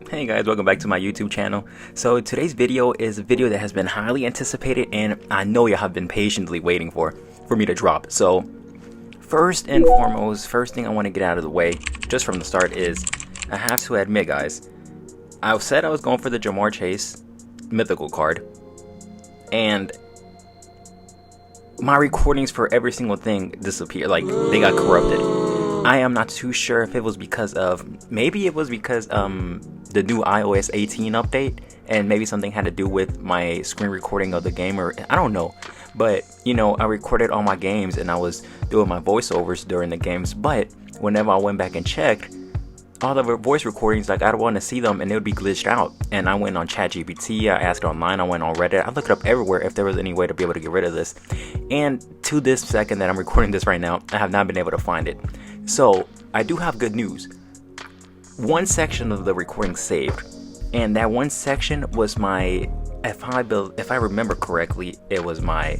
Hey guys, welcome back to my YouTube channel. So today's video is a video that has been highly anticipated and I know you have been patiently waiting for me to drop. So first and foremost, first thing I want to get out of the way just from the start is I have to admit, guys, I said I was going for the Jamarr Chase mythical card and my recordings for every single thing disappeared, like they got corrupted. I am not too sure if it was because of, maybe it was because the new iOS 18 update, and maybe something had to do with my screen recording of the game, or I don't know. But you know, I recorded all my games and I was doing my voiceovers during the games, but whenever I went back and checked all the voice recordings, like I don't want to see them and it would be glitched out. And I went on ChatGPT, I asked online, I went on Reddit, I looked up everywhere if there was any way to be able to get rid of this. And to this second that I'm recording this right now, I have not been able to find it. So I do have good news. One section of the recording saved, and that one section was my, if I remember correctly, it was my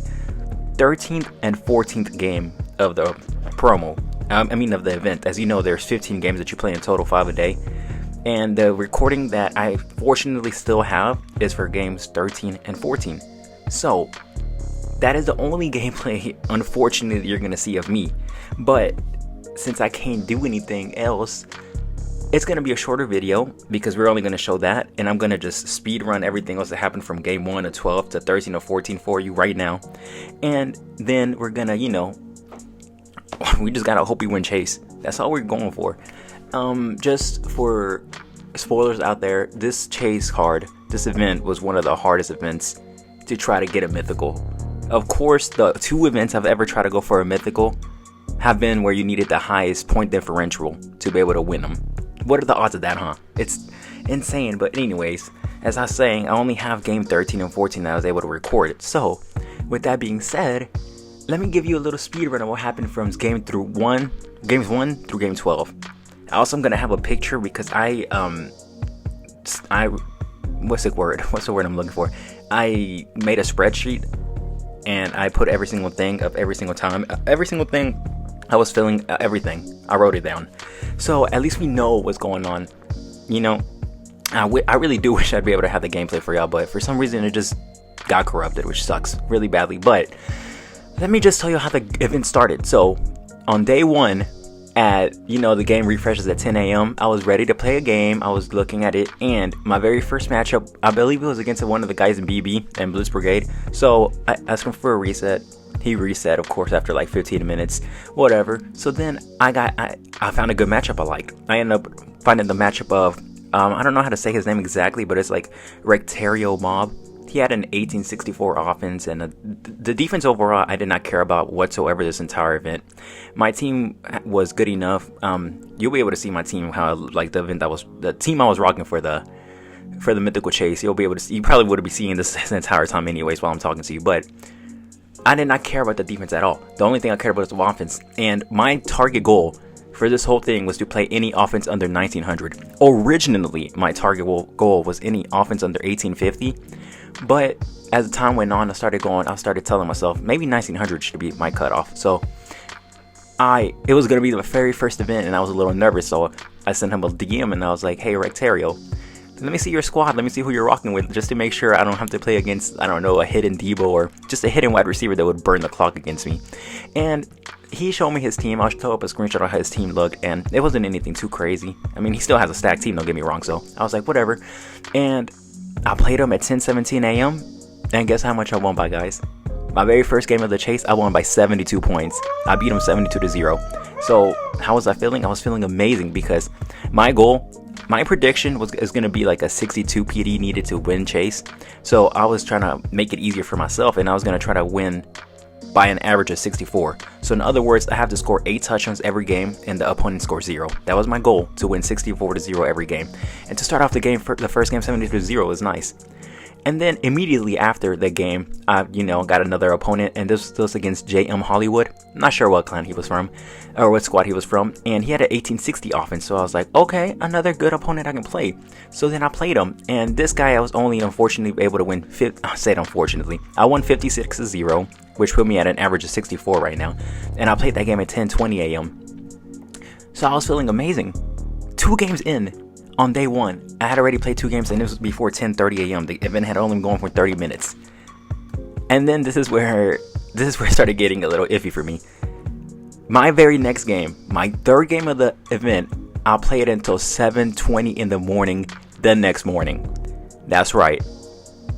13th and 14th game of the promo. Of the event. As you know, there's 15 games that you play in total, 5 a day. And the recording that I fortunately still have is for games 13 and 14. So that is the only gameplay, unfortunately, that you're going to see of me. But since I can't do anything else, it's going to be a shorter video because we're only going to show that. And I'm going to just speed run everything else that happened from game 1 to 12 to 13 to 14 for you right now. And then we're going to, you know, we just gotta hope we win Chase. That's all we're going for. Just for spoilers out there, this Chase card, this event was one of the hardest events to try to get a mythical. Of course, the 2 events I've ever tried to go for a mythical have been where you needed the highest point differential to be able to win them. What are the odds of that, huh? It's insane. But anyways, as I was saying, I only have game 13 and 14 that I was able to record it. So with that being said, let me give you a little speed run of what happened from games 1 through game 12. Also, I'm gonna have a picture because what's the word I'm looking for? I made a spreadsheet and I put every single thing of every single time, every single thing I was feeling, everything. I wrote it down, so at least we know what's going on. You know, I really do wish I'd be able to have the gameplay for y'all, but for some reason it just got corrupted, which sucks really badly. But let me just tell you how the event started. So on day 1, the game refreshes at 10 a.m. I was ready to play a game. I was looking at it, and my very first matchup, I believe it was against one of the guys in BB and Blitz Brigade. So I asked him for a reset. He reset, of course, after like 15 minutes, whatever. So then I found a good matchup I liked. I ended up finding the matchup of, I don't know how to say his name exactly, but it's like Rectario Mob. He had an 1864 offense, and the defense overall I did not care about whatsoever this entire event. My team was good enough. You'll be able to see my team, how like the team I was rocking for the mythical chase. You'll be able to see, you probably would be seeing this entire time anyways while I'm talking to you, but I did not care about the defense at all. The only thing I cared about was the offense, and my target goal for this whole thing was to play any offense under 1900. Originally, my target goal was any offense under 1850. But as the time went on, I started telling myself maybe 1900 should be my cutoff. So it was going to be the very first event, and I was a little nervous. So I sent him a DM, and I was like, hey, Rectario, let me see your squad. Let me see who you're rocking with, just to make sure I don't have to play against, I don't know, a hidden Debo or just a hidden wide receiver that would burn the clock against me. And he showed me his team. I'll throw up a screenshot of how his team looked, and it wasn't anything too crazy. I mean, he still has a stacked team, don't get me wrong. So I was like, whatever. And I played him at 10:17 a.m. and guess how much I won by, guys? My very first game of the chase, I won by 72 points. I beat him 72-0. So how was I feeling? I was feeling amazing because my prediction is going to be like a 62 PD needed to win chase. So I was trying to make it easier for myself, and I was going to try to win by an average of 64. So in other words, I have to score 8 touchdowns every game and the opponent scores 0. That was my goal, to win 64-0 every game. And to start off the game, the first game 72-0 was nice. And then immediately after the game, I got another opponent, and this was against JM Hollywood. I'm not sure what clan he was from, or what squad he was from, and he had an 1860 offense, so I was like, okay, another good opponent I can play. So then I played him, and this guy I was only unfortunately able to win, I won 56-0, which put me at an average of 64 right now, and I played that game at 10:20 a.m. So I was feeling amazing. 2 games in, On day 1, I had already played 2 games, and this was before 10:30 a.m. The event had only been going for 30 minutes. And then this is where it started getting a little iffy for me. My very next game, my 3rd game of the event, I played until 7:20 in the morning the next morning. That's right,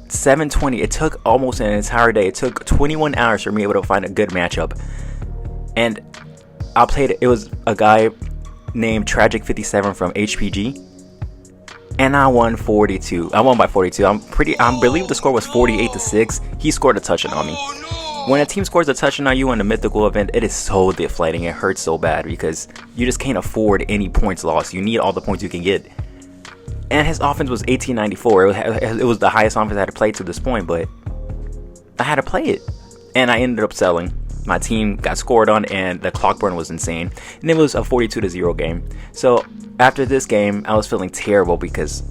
7:20. It took almost an entire day. It took 21 hours for me able to find a good matchup. And I played, it was a guy named Tragic57 from HPG. And I won 42. I won by 42. I believe the score was 48-6. He scored a touchdown on me. When a team scores a touchdown on you in a mythical event, it is so deflating. It hurts so bad because you just can't afford any points lost. You need all the points you can get. And his offense was 1894. It was the highest offense I had to play to this point, but I had to play it. And I ended up selling. My team got scored on, and the clock burn was insane. And it was a 42-0 game. So after this game, I was feeling terrible because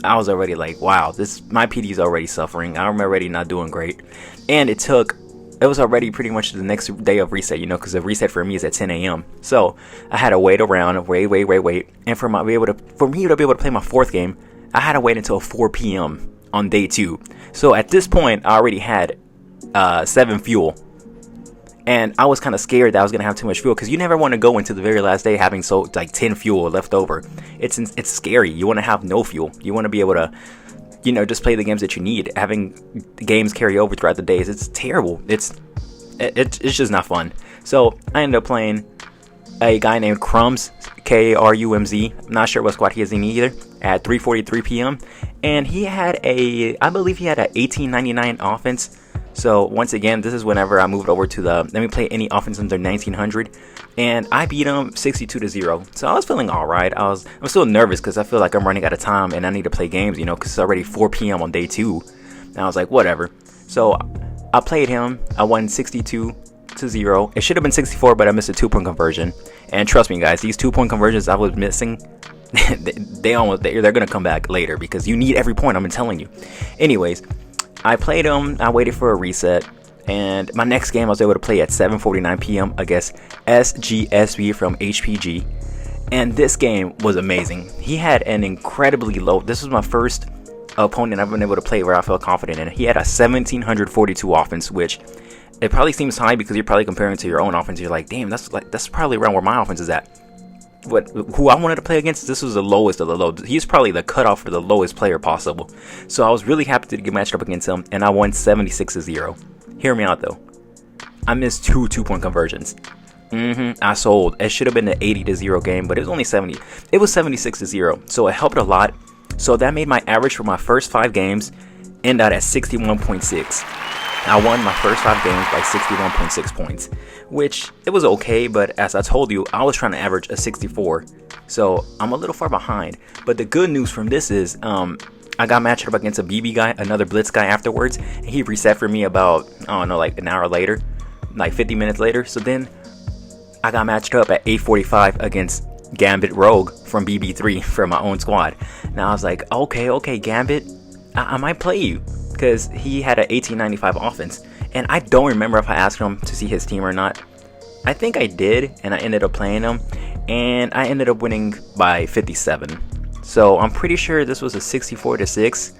I was already like, wow, my PD is already suffering. I'm already not doing great. And it was already pretty much the next day of reset, because the reset for me is at 10 a.m. So I had to wait around, wait. And for me to be able to play my 4th game, I had to wait until 4 p.m. on day 2. So at this point, I already had 7 fuel. And I was kind of scared that I was going to have too much fuel, because you never want to go into the very last day having 10 fuel left over. It's scary. You want to have no fuel. You want to be able to, just play the games that you need. Having games carry over throughout the days, it's terrible. It's just not fun. So I ended up playing a guy named Crumbs, Krumz. I'm not sure what squad he is in either. At 3:43 p.m. And I believe he had an 1899 offense. So once again, this is whenever I moved over to let me play any offense under 1900, and I beat him 62-0. So I was feeling all right. I'm still nervous because I feel like I'm running out of time and I need to play games, because it's already 4 p.m. on day 2. And I was like, whatever. So I played him. I won 62-0. It should have been 64, but I missed a 2-point conversion. And trust me, guys, these 2-point conversions I was missing, they're gonna come back later because you need every point. I'm telling you. Anyways. I played him, I waited for a reset, and my next game I was able to play at 7:49 p.m. against SGSB from HPG, and this game was amazing. He had an incredibly low, this was my first opponent I've been able to play where I felt confident in. He had a 1742 offense, which it probably seems high because you're probably comparing to your own offense. You're like, damn, that's probably around where my offense is at. Who I wanted to play against, this was the lowest of the low. He's probably the cutoff for the lowest player possible. So I was really happy to get matched up against him, and I won 76-0. Hear me out though. I missed 2 2-point conversions. I sold. It should have been an 80-0 game, but it was only 70. It was 76-0, so it helped a lot. So that made my average for my first 5 games end out at 61.6. I won my first 5 games by 61.6 points, which it was okay, but as I told you, I was trying to average a 64, so I'm a little far behind. But the good news from this is I got matched up against a BB guy, another Blitz guy afterwards, and he reset for me about, I don't know, like an hour later, like 50 minutes later. So then I got matched up at 8:45 against Gambit Rogue from BB3 from my own squad. Now I was like, okay, Gambit, I might play you. Because he had an 1895 offense, and I don't remember if I asked him to see his team or not. I think I did, and I ended up playing him, and I ended up winning by 57. So I'm pretty sure this was a 64-6,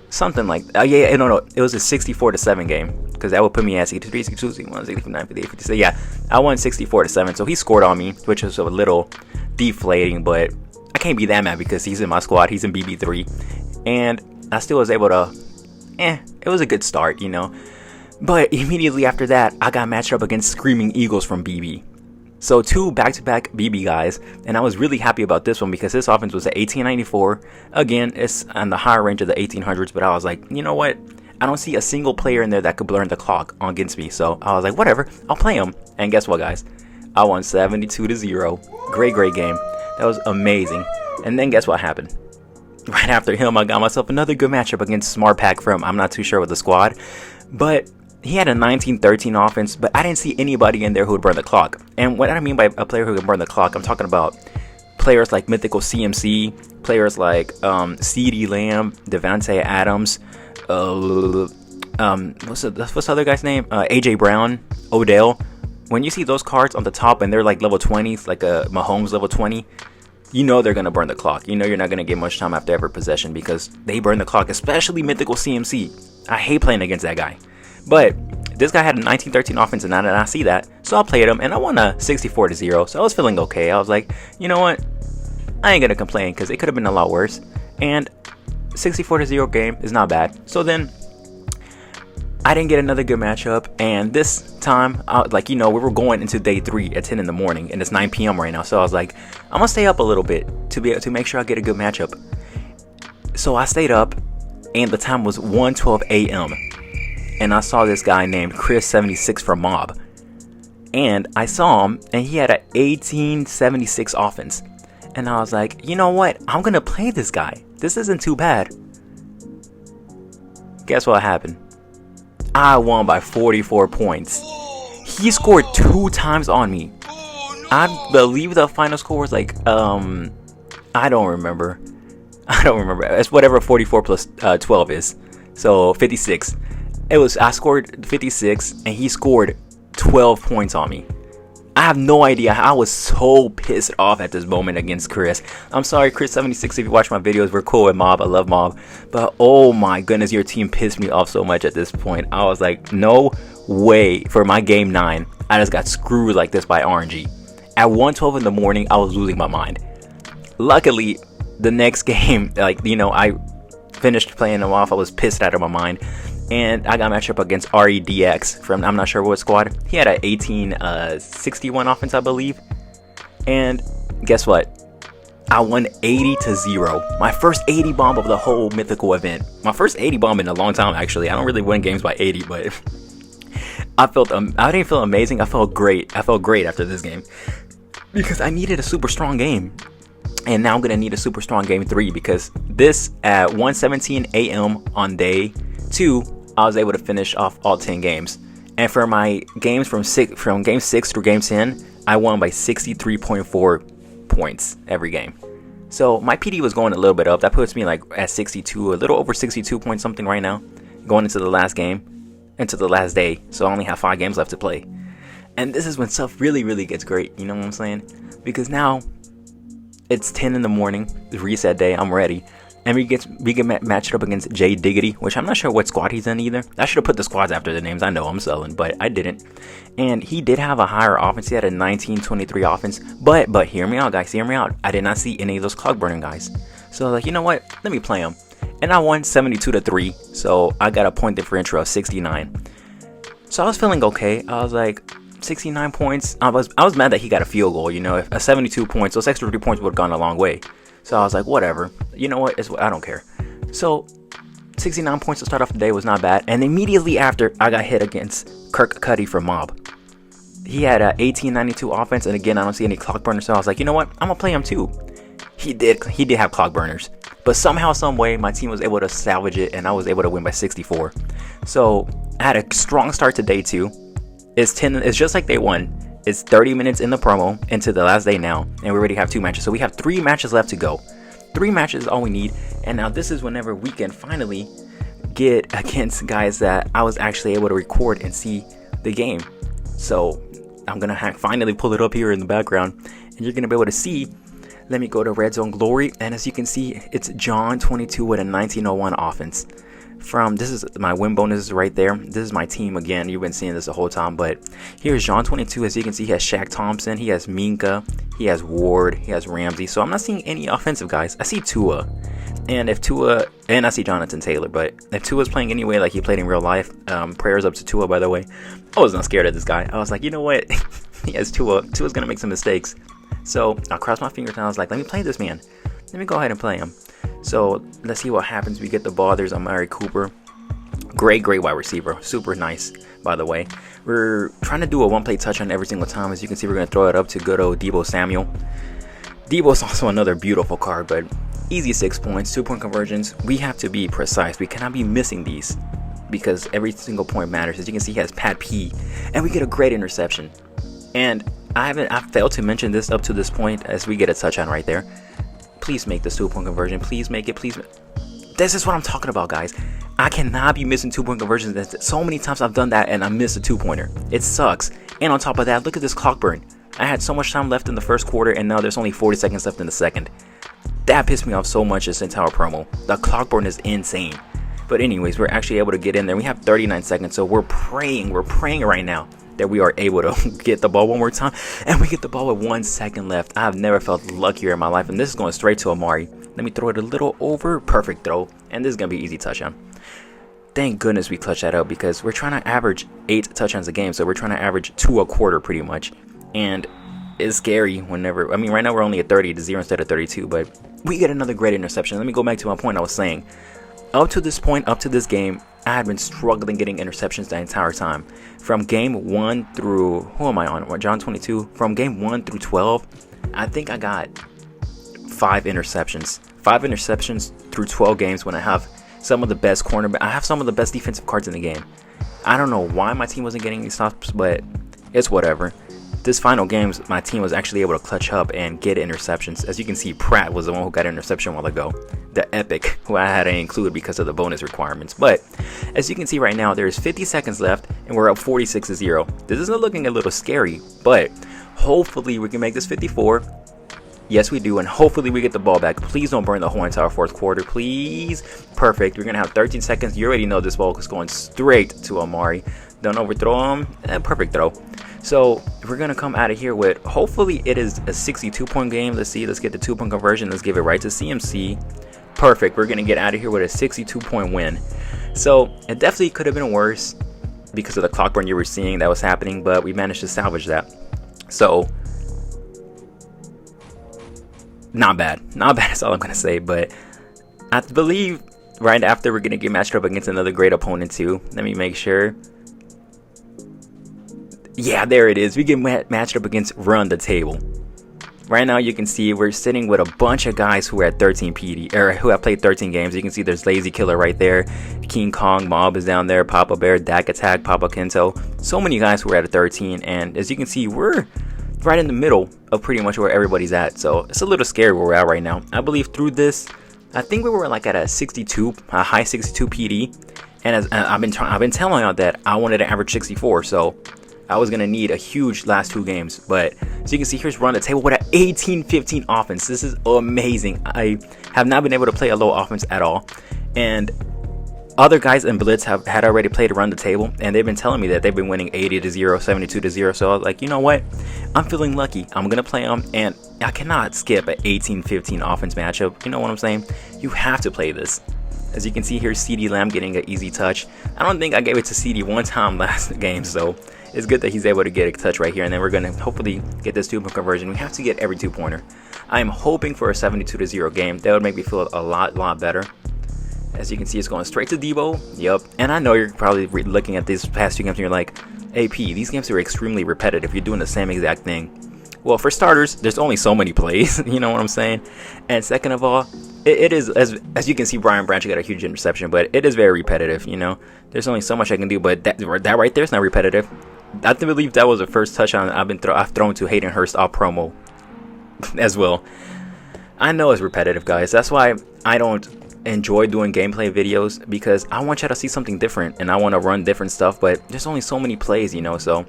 something like that. No, it was a 64-7 game, because that would put me at 63, 62, 61, 69, 58, 56. Yeah, I won 64-7. So he scored on me, which was a little deflating, but I can't be that mad because he's in my squad. He's in BB3. And I still was able to, it was a good start, But immediately after that, I got matched up against Screaming Eagles from BB. So 2 back-to-back BB guys, and I was really happy about this one because this offense was at 1894. Again, it's on the higher range of the 1800s, but I was like, you know what? I don't see a single player in there that could burn the clock against me. So I was like, whatever, I'll play him. And guess what, guys? I won 72-0. Great game. That was amazing. And then guess what happened? Right after him, I got myself another good matchup against Smart Pack from, I'm not too sure what the squad, but he had a 1913 offense, but I didn't see anybody in there who would burn the clock. And what I mean by a player who can burn the clock, I'm talking about players like Mythical CMC, players like CD Lamb, Devante Adams, what's the other guy's name? AJ Brown, Odell. When you see those cards on the top and they're like level 20s, like a Mahomes level 20, you know they're gonna burn the clock. You know you're not gonna get much time after every possession because they burn the clock, especially mythical CMC. I hate playing against that guy. But this guy had a 19-13 offense, and I see that, so I played him, and I won a 64-0. So I was feeling okay. I was like, you know what? I ain't gonna complain because it could have been a lot worse. And 64-0 game is not bad. So then I didn't get another good matchup, and this time, we were going into day 3 at 10 in the morning, and it's 9 p.m. right now. So I was like, I'm gonna stay up a little bit to make sure I get a good matchup. So I stayed up, and the time was 1:12 a.m. and I saw this guy named Chris76 from Mob, and I saw him, and he had an 1876 offense, and I was like, you know what? I'm gonna play this guy. This isn't too bad. Guess what happened? I won by 44 points. He scored 2 times on me. I believe the final score was like, I don't remember. It's whatever 44 plus 12 is. So 56. I scored 56 and he scored 12 points on me. I have no idea. I was so pissed off at this moment against Chris. I'm sorry, Chris76, if you watch my videos. We're cool with Mob. I love Mob. But oh my goodness, your team pissed me off so much at this point. I was like, no way. For my game 9, I just got screwed like this by RNG. At 1:12 in the morning, I was losing my mind. Luckily, the next game, I finished playing him off. I was pissed out of my mind. And I got matched up against REDX from I'm not sure what squad. He had an 1861 offense, I believe. And guess what? I won 80-0. My first 80 bomb of the whole mythical event. My first 80 bomb in a long time, actually. I don't really win games by 80, but I didn't feel amazing. I felt great. I felt great after this game because I needed a super strong game. And now I'm gonna need a super strong game 3 because this at 1:17 a.m. on day 2. I was able to finish off all 10 games, and for my games from game 6 through game 10, I won by 63.4 points every game. So my PD was going a little bit up. That puts me like at 62, a little over 62 point something right now, going into the last game, into the last day. So I only have 5 games left to play, and this is when stuff really gets great. You know what I'm saying? Because now it's 10 in the morning, the reset day. I'm ready. And we get matched up against J Diggity, which I'm not sure what squad he's in either. I should have put the squads after the names. I know I'm selling, but I didn't. And he did have a higher offense. He had a 1923 offense. But hear me out, guys. Hear me out. I did not see any of those clock burning guys. So I was like, you know what? Let me play him. And I won 72-3. So I got a point differential of 69. So I was feeling okay. I was like, 69 points. I was mad that he got a field goal. You know, if a 72 points, those extra 3 points would have gone a long way. So I was like, whatever. You know what? I don't care. So 69 points to start off the day was not bad. And immediately after, I got hit against Kirk Cuddy from Mob. He had a 1892 offense, and again, I don't see any clock burners. So I was like, you know what? I'm gonna play him too. He did have clock burners, but somehow, some way, my team was able to salvage it, and I was able to win by 64. So I had a strong start to day 2. It's just like day 1. It's 30 minutes in the promo into the last day now, and we already have 2 matches. So we have 3 matches left to go. 3 matches is all we need, and now this is whenever we can finally get against guys that I was actually able to record and see the game. So I'm gonna finally pull it up here in the background, and you're gonna be able to see. Let me go to Red Zone Glory, and as you can see, it's John 22 with a 1901 offense. This is my win bonuses right there. This is my team again. You've been seeing this the whole time, but here's John 22. As you can see, he has Shaq Thompson, he has Minka, he has Ward, he has Ramsey. So I'm not seeing any offensive guys. I see Tua, and I see Jonathan Taylor. But if Tua's playing anyway, like he played in real life, prayers up to Tua, by the way. I was not scared of this guy. I was like, you know what? He has Tua. Tua's gonna make some mistakes. So I crossed my fingers and I was like, let me play this man. Let me go ahead and play him. So let's see what happens. We get the ball. There's Amari Cooper. Great wide receiver. Super nice, by the way. We're trying to do a one-play touchdown every single time. As you can see, we're going to throw it up to good old Deebo Samuel. Deebo's also another beautiful card, but easy 6 points, 2-point conversions. We have to be precise. We cannot be missing these because every single point matters. As you can see, he has Pat P. And we get a great interception. And I failed to mention this up to this point as we get a touchdown right there. Please make this 2-point conversion. Please make it. This is what I'm talking about, guys. I cannot be missing 2-point conversions. So many times I've done that and I missed a 2-pointer. It sucks. And on top of that, look at this clock burn. I had so much time left in the first quarter, and now there's only 40 seconds left in the second. That pissed me off so much this entire promo. The clock burn is insane. But anyways, we're actually able to get in there. We have 39 seconds, so we're praying right now that we are able to get the ball one more time, and we get the ball with 1 second left. I've never felt luckier in my life, and this is going straight to Amari. Let me throw it a little over. Perfect throw, and this is going to be easy touchdown. Thank goodness we clutched that out, because we're trying to average 8 touchdowns a game, so we're trying to average 2 a quarter pretty much. And it's scary whenever, I mean, right now we're only at 30-0 instead of 32, but we get another great interception. Let me go back to my point I was saying. Up to this point, up to this game, I had been struggling getting interceptions the entire time. From game 1 through, who am I on? John 22. From game 1 through 12, I think I got 5 interceptions. 5 interceptions through 12 games when I have some of the best cornerback. I have some of the best defensive cards in the game. I don't know why my team wasn't getting these stops, but it's whatever. This final game, my team was actually able to clutch up and get interceptions. As you can see, Pratt was the one who got an interception a while ago. The epic, who I had to include because of the bonus requirements. But as you can see right now, there's 50 seconds left, and we're up 46-0. This is looking a little scary, but hopefully we can make this 54. Yes, we do, and hopefully we get the ball back. Please don't burn the whole entire fourth quarter, please. Perfect. We're going to have 13 seconds. You already know this ball is going straight to Amari. Don't overthrow him. Perfect throw. So we're going to come out of here with, hopefully it is a 62-point game. Let's see. Let's get the 2-point conversion. Let's give it right to CMC. Perfect. We're going to get out of here with a 62-point win. So it definitely could have been worse because of the clock burn you were seeing that was happening, but we managed to salvage that. So not bad. Not bad is all I'm going to say, but I believe right after we're going to get matched up against another great opponent too. Let me make sure. Yeah, there it is. We get matched up against Run the Table. Right now, you can see we're sitting with a bunch of guys who are at 13 PD, or who have played 13 games. You can see there's Lazy Killer right there. King Kong Mob is down there. Papa Bear, Dak Attack, Papa Kento. So many guys who are at 13, and as you can see, we're right in the middle of pretty much where everybody's at. So it's a little scary where we're at right now. I believe through this, I think we were like at a 62, a high 62 PD, and as I've been telling y'all that I wanted to average 64. So I was going to need a huge last 2 games. But as you can see, here's Run the Table with an 18-15 offense. This is amazing. I have not been able to play a low offense at all. And other guys in Blitz had already played Run the Table. And they've been telling me that they've been winning 80-0, 72-0. So I was like, you know what? I'm feeling lucky. I'm going to play them. And I cannot skip an 18-15 offense matchup. You know what I'm saying? You have to play this. As you can see here, CD Lamb getting an easy touch. I don't think I gave it to CD one time last game. So it's good that he's able to get a touch right here, and then we're going to hopefully get this 2-point conversion. We have to get every 2-pointer. I am hoping for a 72-0 game. That would make me feel a lot better. As you can see, it's going straight to Debo. Yep. And I know you're probably looking at these past 2 games and you're like, AP, these games are extremely repetitive. You're doing the same exact thing. Well, for starters, there's only so many plays. You know what I'm saying? And second of all, it is, as you can see, Brian Branch got a huge interception, but it is very repetitive. You know, there's only so much I can do, but that right there is not repetitive. I believe that was the first touchdown I've thrown to Hayden Hurst off promo as well. I know it's repetitive, guys. That's why I don't enjoy doing gameplay videos, because I want you to see something different and I want to run different stuff, but there's only so many plays, you know. So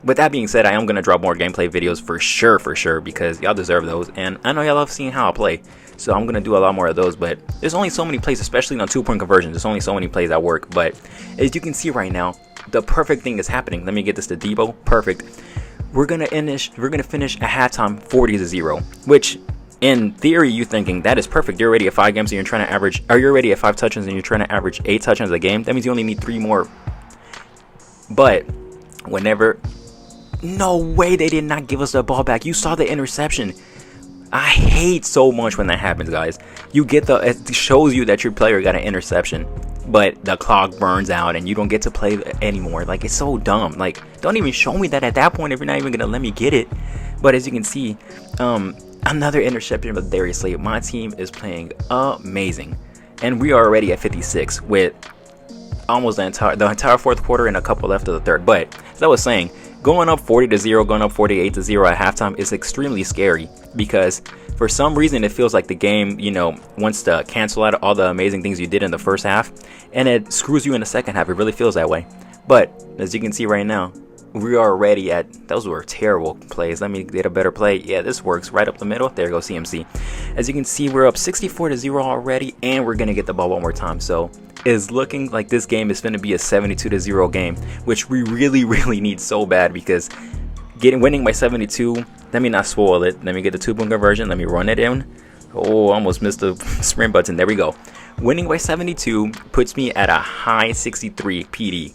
with that being said, I am going to drop more gameplay videos for sure, because y'all deserve those, and I know y'all love seeing how I play, so I'm going to do a lot more of those. But there's only so many plays, especially on 2-point conversions. There's only so many plays that work. But as you can see right now, the perfect thing is happening. Let me get this to Debo. Perfect. We're gonna finish at halftime 40-0, which in theory you're thinking that is perfect. You're already at 5 games and you're trying to average, or you're already at 5 touchdowns and you're trying to average 8 touchdowns a game. That means you only need 3 more. But whenever, no way, they did not give us the ball back. You saw the interception. I hate so much when that happens, guys. You get it shows you that your player got an interception, but the clock burns out and you don't get to play anymore. Like, it's so dumb. Like, don't even show me that at that point if you're not even gonna let me get it. But as you can see, another interception with Darius Slade. My team is playing amazing, and we are already at 56 with almost the entire fourth quarter and a couple left of the third. But as I was saying, going up 40-0, going up 48-0 at halftime is extremely scary, because for some reason it feels like the game, you know, wants to cancel out all the amazing things you did in the first half, and it screws you in the second half. It really feels that way. But as you can see right now, we are already at, those were terrible plays. Let me get a better play. Yeah, this works right up the middle. There goes CMC. As you can see, we're up 64-0 already, and we're gonna get the ball one more time. So it's looking like this game is gonna be a 72-0 game, which we really need so bad, because winning by 72. Let me not spoil it. Let me get the 2-point conversion. Let me run it in. Oh, almost missed the sprint button. There we go. Winning by 72 puts me at a high 63 PD,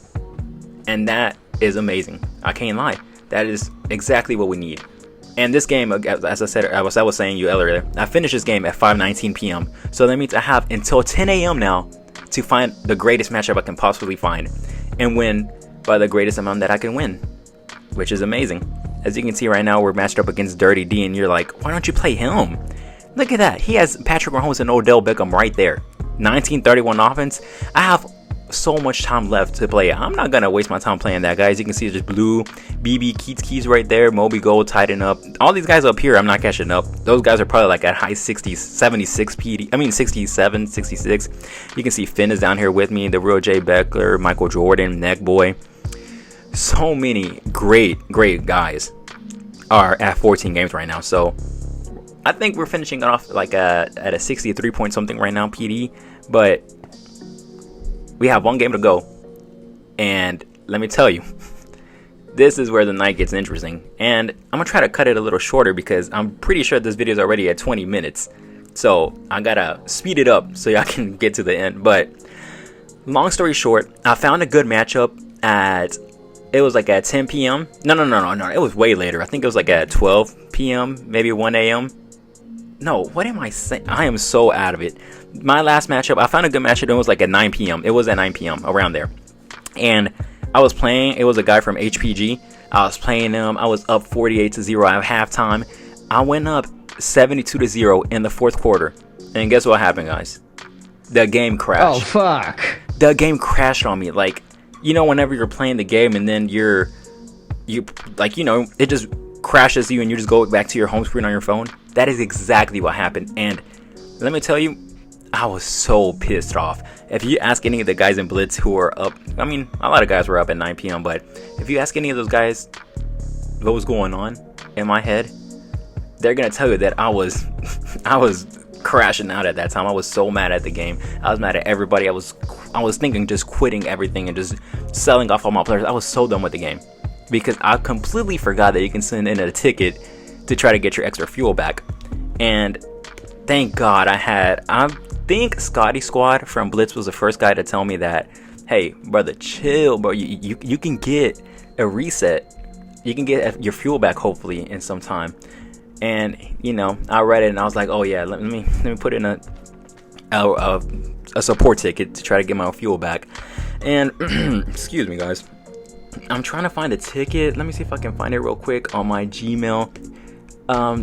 and that is amazing. I can't lie. That is exactly what we need. And this game, as I said, I was saying you earlier, I finished this game at 5:19 p.m. So that means I have until 10 a.m. now to find the greatest matchup I can possibly find and win by the greatest amount that I can win, which is amazing. As you can see right now, we're matched up against Dirty D, and you're like, why don't you play him? Look at that. He has Patrick Mahomes and Odell Beckham right there. 1931 offense. I have so much time left to play. I'm not gonna waste my time playing that, guys. You can see just Blue, BB, Keats right there, Moby Gold tighten up. All these guys up here, I'm not catching up. Those guys are probably like at high 60s, 76 PD. I mean 67, 66. You can see Finn is down here with me, the real Jay Beckler, Michael Jordan, Neck Boy. So many great guys are at 14 games right now. So I think we're finishing off like at a 63 point something right now PD, but we have one game to go, and let me tell you, this is where the night gets interesting. And I'm gonna try to cut it a little shorter because I'm pretty sure this video is already at 20 minutes, so I gotta speed it up so y'all can get to the end. But long story short, I found a good matchup at, it was like at 10 p.m. No, it was way later. I think it was like at 12 p.m., maybe 1 a.m. No, what am I saying? I am so out of it. My last matchup, I found a good matchup. It was like at 9 p.m. It was at 9 p.m. around there. And I was playing. It was a guy from HPG. I was playing him. I was up 48-0 at halftime. I went up 72-0 in the fourth quarter. And guess what happened, guys? The game crashed. Oh, fuck. The game crashed on me. Like, you know, whenever you're playing the game and then you like, you know, it just crashes you and you just go back to your home screen on your phone. That is exactly what happened. And let me tell you, I was so pissed off. If you ask any of the guys in Blitz who are up, I mean, a lot of guys were up at 9 p.m., but if you ask any of those guys what was going on in my head, they're gonna tell you that I was crashing out at that time. I was so mad at the game. I was mad at everybody. I was thinking just quitting everything and just selling off all my players. I was so done with the game because I completely forgot that you can send in a ticket to try to get your extra fuel back. And thank God I think Scotty Squad from Blitz was the first guy to tell me that, hey brother, chill bro, you can get a reset, you can get your fuel back hopefully in some time. And you know, I read it and I was like, oh yeah, let me put in a support ticket to try to get my fuel back. And excuse me guys, I'm trying to find a ticket. Let me see if I can find it real quick on my Gmail.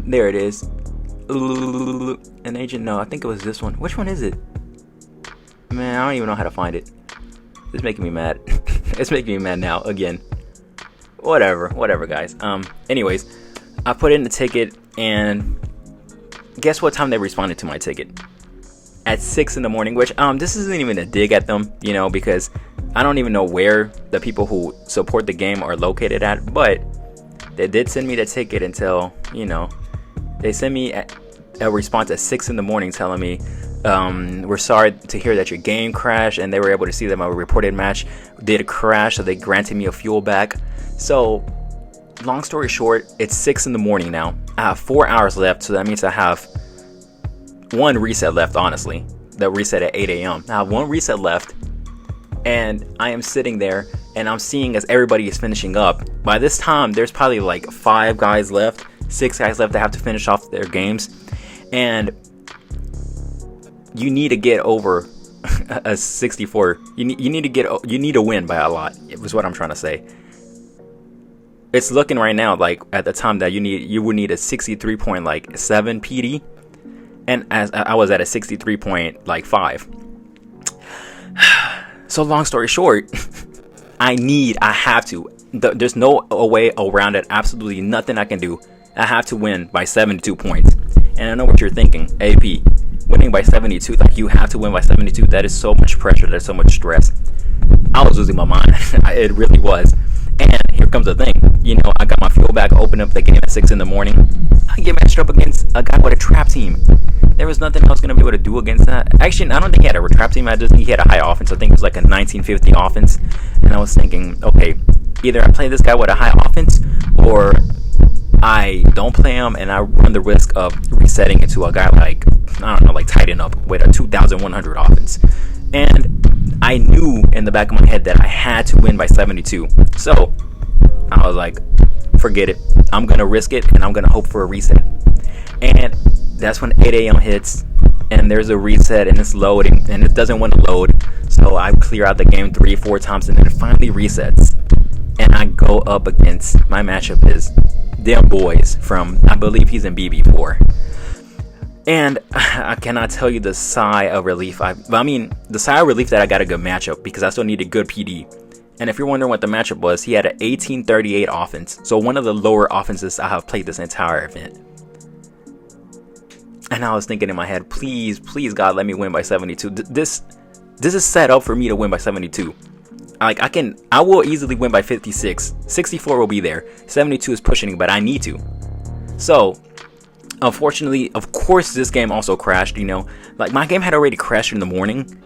There it is. An agent, no, I think it was this one. Which one is it? Man, I don't even know how to find it. It's making me mad. It's making me mad now again. Whatever guys. Anyways, I put in the ticket and guess what time they responded to my ticket? At 6 in the morning, which this isn't even a dig at them, you know, because I don't even know where the people who support the game are located at, but they did send me the ticket until, you know, they sent me a response at 6 in the morning telling me, we're sorry to hear that your game crashed, and they were able to see that my reported match did crash, so they granted me a fuel back. So, long story short, it's 6 in the morning now. I have 4 hours left, so that means I have one reset left, honestly. The reset at 8 a.m. I have one reset left, and I am sitting there, and I'm seeing as everybody is finishing up. By this time, there's probably like 5 guys left, 6 guys left that have to finish off their games, and you need to get over a 64. You need to win by a lot. Is what I'm trying to say. It's looking right now like at the time that you would need a 63.7 PD, and as I was at a 63.5. So long story short, I have to. There's no way around it. Absolutely nothing I can do. I have to win by 72 points. And I know what you're thinking, AP, winning by 72, like you have to win by 72. That is so much pressure. There's so much stress. I was losing my mind. It really was. And here comes the thing. You know, I got my fuel back, open up the game at 6 in the morning. I get matched up against a guy with a trap team. There was nothing I was going to be able to do against that. Actually, I don't think he had a trap team. I just think he had a high offense. I think it was like a 1950 offense. And I was thinking, okay, either I play this guy with a high offense, or I don't play him and I run the risk of resetting into a guy like, I don't know, like Tighten Up with a 2,100 offense. And I knew in the back of my head that I had to win by 72. So I was like, forget it. I'm going to risk it and I'm going to hope for a reset. And that's when 8 a.m. hits and there's a reset and it's loading and it doesn't want to load. So I clear out the game 3-4 times and then it finally resets. And I go up against, my matchup is them boys from, I believe he's in BB4. And I cannot tell you the sigh of relief. The sigh of relief that I got a good matchup, because I still needed good PD. And if you're wondering what the matchup was, he had an 1838 offense. So one of the lower offenses I have played this entire event. And I was thinking in my head, please, please God, let me win by 72. This is set up for me to win by 72. Like, I will easily win by 56. 64 will be there. 72 is pushing, but I need to. So, unfortunately, of course, this game also crashed, you know. Like, my game had already crashed in the morning.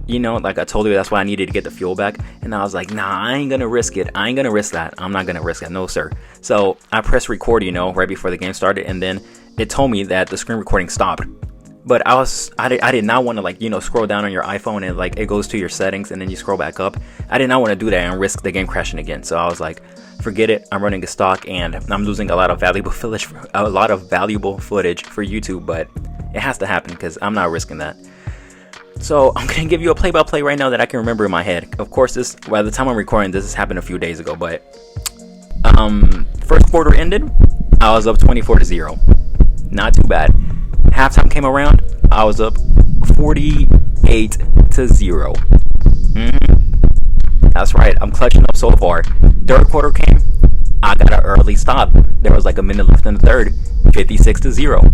You know, like I told you, that's why I needed to get the fuel back. And I was like, nah, I ain't gonna risk it. I ain't gonna risk that. I'm not gonna risk that. No, sir. So, I pressed record, you know, right before the game started. And then it told me that the screen recording stopped. But I did not want to, like, you know, scroll down on your iPhone and like it goes to your settings and then you scroll back up. I did not want to do that and risk the game crashing again. So I was like, forget it. I'm running a stock and I'm losing a lot of valuable footage for YouTube, but it has to happen because I'm not risking that. So I'm gonna give you a play-by-play right now that I can remember in my head. Of course, this, by the time I'm recording, this has happened a few days ago, but first quarter ended, I was up 24-0. Not too bad. Halftime came around, I was up 48-0. That's right, I'm clutching up so far. Third quarter came, I got an early stop. There was like a minute left in the third, 56-0.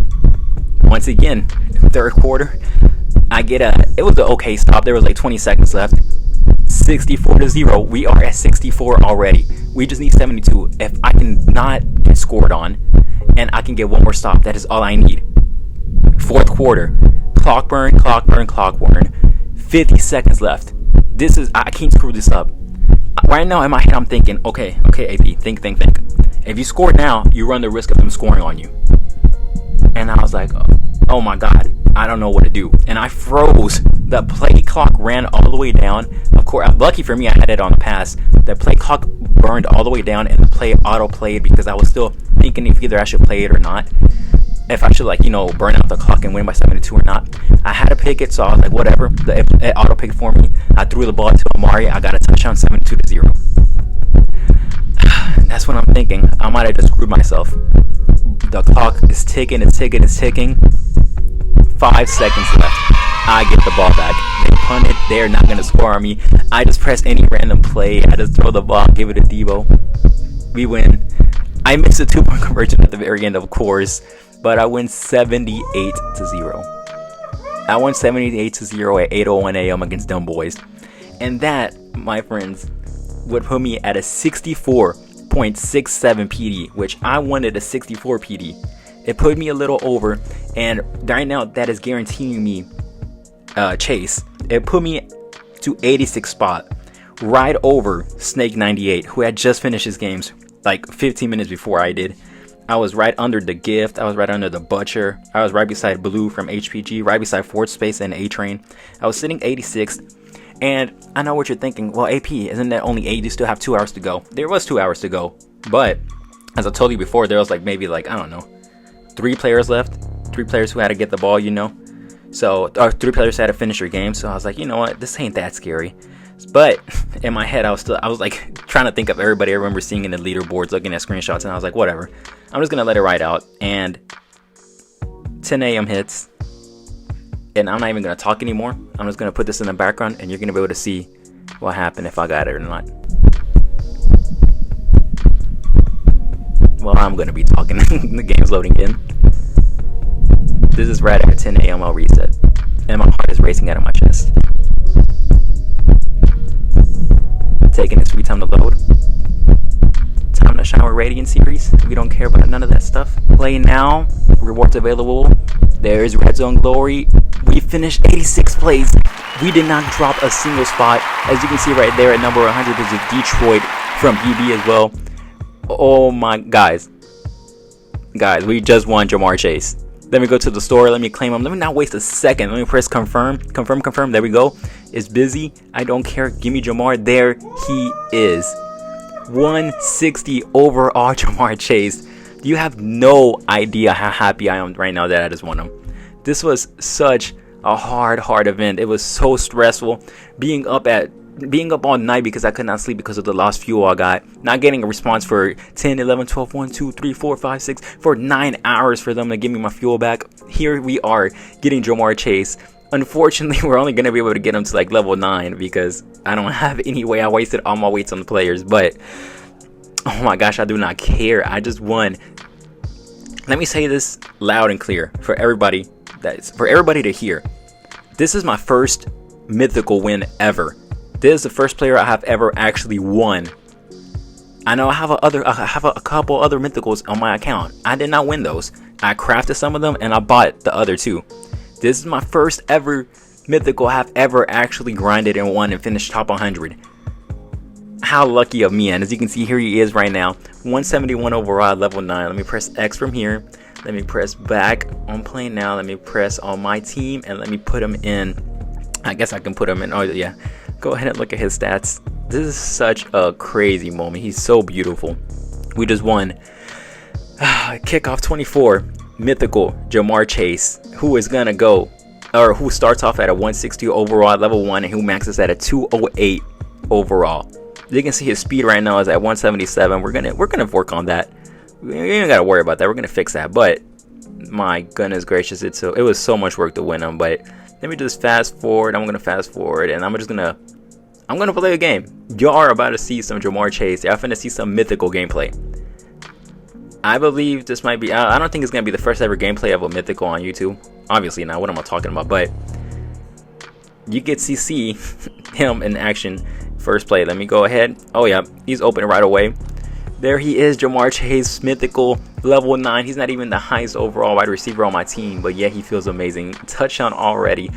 Once again, third quarter, it was an okay stop. There was like 20 seconds left. 64-0. We are at 64 already. We just need 72. If I can not get scored on, and I can get one more stop, that is all I need. Fourth quarter, clock burn. 50 seconds left. I can't screw this up. Right now in my head I'm thinking, okay, AP, think. If you score now, you run the risk of them scoring on you. And I was like, oh my God, I don't know what to do. And I froze. The play clock ran all the way down. Of course, lucky for me, I had it on the pass. The play clock burned all the way down and the play auto played because I was still thinking if either I should play it or not. If I should, like, you know, burn out the clock and win by 72 or not. I had to pick it, so I was like, whatever. It auto picked for me. I threw the ball to Amari. I got a touchdown, 72-0. That's what I'm thinking. I might have just screwed myself. The clock is ticking. 5 seconds left. I get the ball back. They punt it. They're not going to score on me. I just press any random play. I just throw the ball, give it to Debo. We win. I missed a 2-point conversion at the very end, of course. But I win 78-0. I won 78-0 at 8:01 a.m. against Dumb Boys. And that, my friends, would put me at a 64.67 PD, which I wanted a 64 PD. It put me a little over, and right now that is guaranteeing me chase. It put me to 86th spot, right over Snake 98, who had just finished his games like 15 minutes before I did. I was right under the Gift. I was right under the Butcher. I was right beside Blue from HPG, right beside Ford Space and A-Train. I was sitting 86th. And I know what you're thinking. Well, AP, isn't that only 8? You still have 2 hours to go. There was 2 hours to go. But, as I told you before, there was like maybe like, I don't know, 3 players left. 3 players who had to get the ball, you know. So, 3 players had to finish their game. So I was like, you know what? This ain't that scary. But in my head, I was like trying to think of everybody I remember seeing in the leaderboards, looking at screenshots, and I was like, whatever. I'm just gonna let it ride out. And 10 a.m. hits, and I'm not even gonna talk anymore. I'm just gonna put this in the background, and you're gonna be able to see what happened if I got it or not. Well, I'm gonna be talking. The game's loading in. This is right at 10 a.m. I'll reset, and my heart is racing out of my chest. Taking its sweet time to load. gonna shine with Radiant series. We don't care about none of that stuff. Play now. Rewards available. There's Red Zone Glory. We finished 86th place. We did not drop a single spot. As you can see right there at number 100 is Detroit from BB as well. Oh my guys, we just won Jamarr Chase. Let me go to the store. Let me claim him. Let me not waste a second. Let me press confirm. Confirm. There we go. It's busy. I don't care. Give me Jamarr. There he is. 160 overall Jamarr Chase. You have no idea how happy I am right now that I just won him. This was such a hard event. It was so stressful. Being up all night because I could not sleep because of the lost fuel I got. Not getting a response for 10, 11, 12, 1, 2, 3, 4, 5, 6 for 9 hours for them to give me my fuel back. Here we are getting Jamarr Chase. Unfortunately, we're only going to be able to get him to like level 9 because I don't have any way. I wasted all my weights on the players. But oh my gosh, I do not care. I just won. Let me say this loud and clear for everybody to hear. This is my first mythical win ever. This is the first player I have ever actually won. I know I have a couple other mythicals on my account. I did not win those. I crafted some of them and I bought the other two. This is my first ever mythical I have ever actually grinded and won and finished top 100. How lucky of me. And as you can see, here he is right now. 171 overall, level 9. Let me press X from here. Let me press back on play now. Let me press on my team and let me put him in. I guess I can put him in. Oh yeah. Go ahead and look at his stats. This is such a crazy moment. He's so beautiful. We just won. Kickoff 24. Mythical Jamarr Chase. Who is gonna go, or who starts off at a 160 overall, level 1, and who maxes at a 208 overall. You can see his speed right now is at 177. We're gonna work on that. We ain't gotta worry about that. We're gonna fix that. But my goodness gracious, it was so much work to win him. But let me just fast forward. I'm gonna fast forward, and I'm gonna play a game. Y'all are about to see some Jamarr Chase. Y'all finna see some mythical gameplay. I believe this might be. I don't think it's gonna be the first ever gameplay of a mythical on YouTube. Obviously not. What am I talking about? But you get to see him in action. First play. Let me go ahead. Oh yeah, he's open right away. There he is, Jamarr Chase, mythical, level 9. He's not even the highest overall wide receiver on my team, but yeah, he feels amazing. Touchdown already.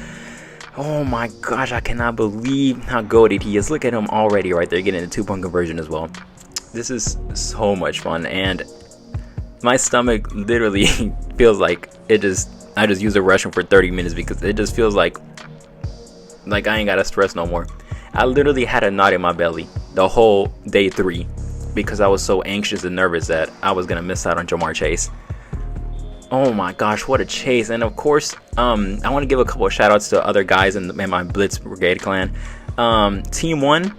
Oh my gosh, I cannot believe how goated he is. Look at him already right there, getting a 2-point conversion as well. This is so much fun, and my stomach literally feels like I just used a Russian for 30 minutes because it just feels like I ain't gotta stress no more. I literally had a knot in my belly the whole day 3 because I was so anxious and nervous that I was gonna miss out on Jamarr Chase. Oh my gosh, what a chase. And of course, I want to give a couple of shout outs to other guys in my Blitz Brigade clan. Team 1,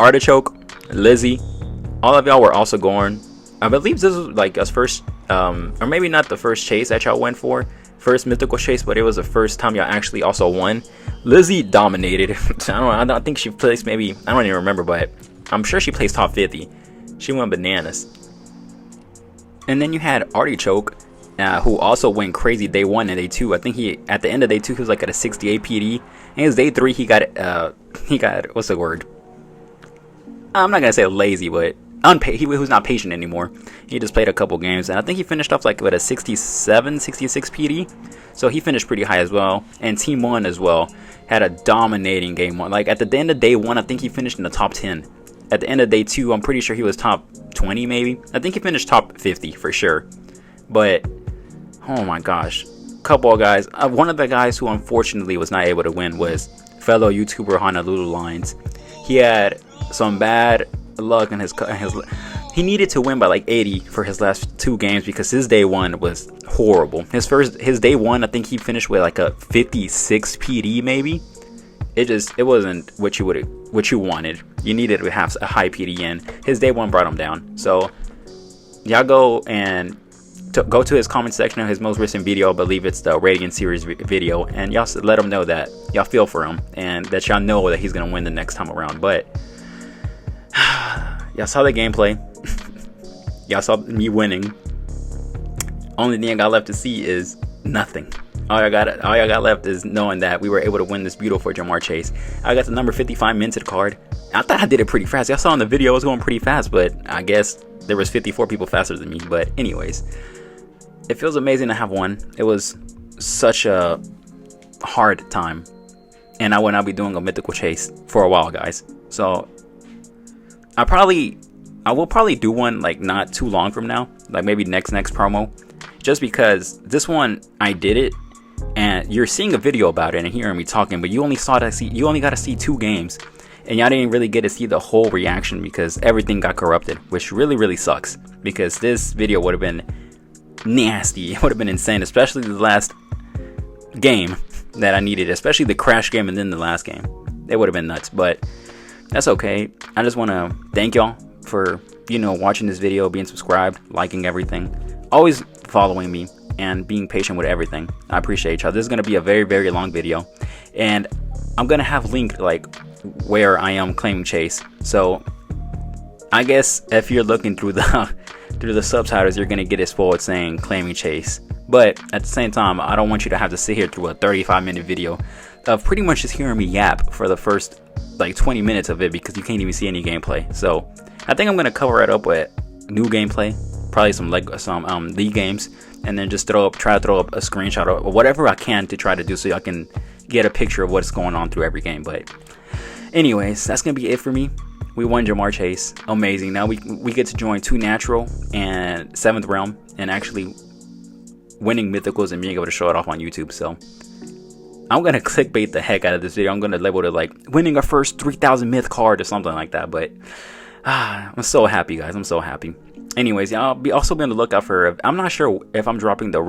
Artichoke, Lizzie, all of y'all were also going. I believe this was like us first, or maybe not the first chase that y'all went for, first mythical chase, but it was the first time y'all actually also won. Lizzie dominated. I don't think she placed, maybe, I don't even remember, but I'm sure she placed top 50. She went bananas. And then you had Artichoke, who also went crazy day 1 and day 2. I think at the end of day 2 he was like at a 68 PD. And his day 3 he got what's the word? I'm not gonna say lazy, but he was not patient anymore. He just played a couple games, and I think he finished off like with a 67, 66 PD. So he finished pretty high as well. And Team 1 as well had a dominating game 1. Like at the end of day 1, I think he finished in the top 10. At the end of day 2, I'm pretty sure he was top 20 maybe. I think he finished top 50 for sure. But oh my gosh, couple of guys. One of the guys who unfortunately was not able to win was fellow YouTuber Honolulu Lines. He had some bad luck in his. He needed to win by like 80 for his last 2 games because his day 1 was horrible. His day 1, I think he finished with like a 56 PD maybe. It wasn't what you wanted. You needed to have a high PD, and his day 1 brought him down. So y'all go to his comment section of his most recent video. I believe it's the Radiant series video, and y'all let him know that y'all feel for him and that y'all know that he's gonna win the next time around. But y'all saw the gameplay. Y'all saw me winning. Only thing I got left to see is nothing. All y'all got left is knowing that we were able to win this beautiful Jamarr Chase. I got the number 55 minted card. I thought I did it pretty fast. Y'all saw in the video I was going pretty fast, but I guess there was 54 people faster than me. But anyways, it feels amazing to have won. It was such a hard time, and I will not be doing a mythical chase for a while, guys. So I will probably do one like not too long from now, like maybe next promo, just because this one I did it, and you're seeing a video about it and hearing me talking, but you only got to see 2 games, and y'all didn't really get to see the whole reaction because everything got corrupted, which really sucks, because this video would have been nasty. It would have been insane, especially the last game that I needed, especially the crash game and then the last game. It would have been nuts, but that's okay. I just want to thank y'all for, you know, watching this video, being subscribed, liking everything, always following me, and being patient with everything. I appreciate y'all. This is going to be a very long video, and I'm going to have linked like where I am claiming chase. So I guess if you're looking through the subtitles, you're going to get it spoiled saying claiming chase. But at the same time, I don't want you to have to sit here through a 35-minute video of pretty much just hearing me yap for the first like 20 minutes of it, because you can't even see any gameplay. So I think I'm going to cover it up with new gameplay, probably some league games, and then just try to throw up a screenshot or whatever I can to try to do so I can get a picture of what's going on through every game. But anyways, that's going to be it for me. We won Jamarr Chase. Amazing. Now we get to join 2 natural and 7th realm, and actually winning mythicals and being able to show it off on YouTube. So I'm going to clickbait the heck out of this video. I'm going to label it like winning our first 3,000 myth card or something like that. But I'm so happy, guys. I'm so happy. Anyways, I'll also be on the lookout for, I'm not sure if I'm dropping the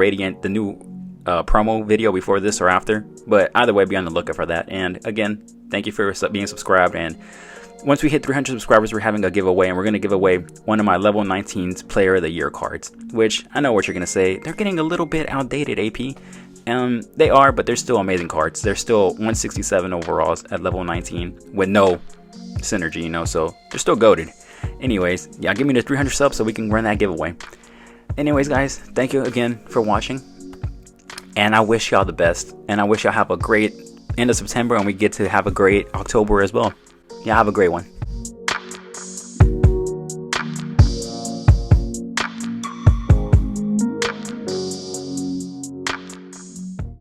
new promo video before this or after, but either way, be on the lookout for that. And again, thank you for being subscribed. And once we hit 300 subscribers, we're having a giveaway, and we're going to give away one of my level 19's player of the year cards, which I know what you're going to say. They're getting a little bit outdated, AP. They are, but they're still amazing cards. They're still 167 overalls at level 19 with no synergy, you know, so they're still goated. Anyways, yeah, give me the 300 subs so we can run that giveaway. Anyways, guys, thank you again for watching, and I wish y'all the best, and I wish y'all have a great end of September, and we get to have a great October as well. Yeah, have a great one.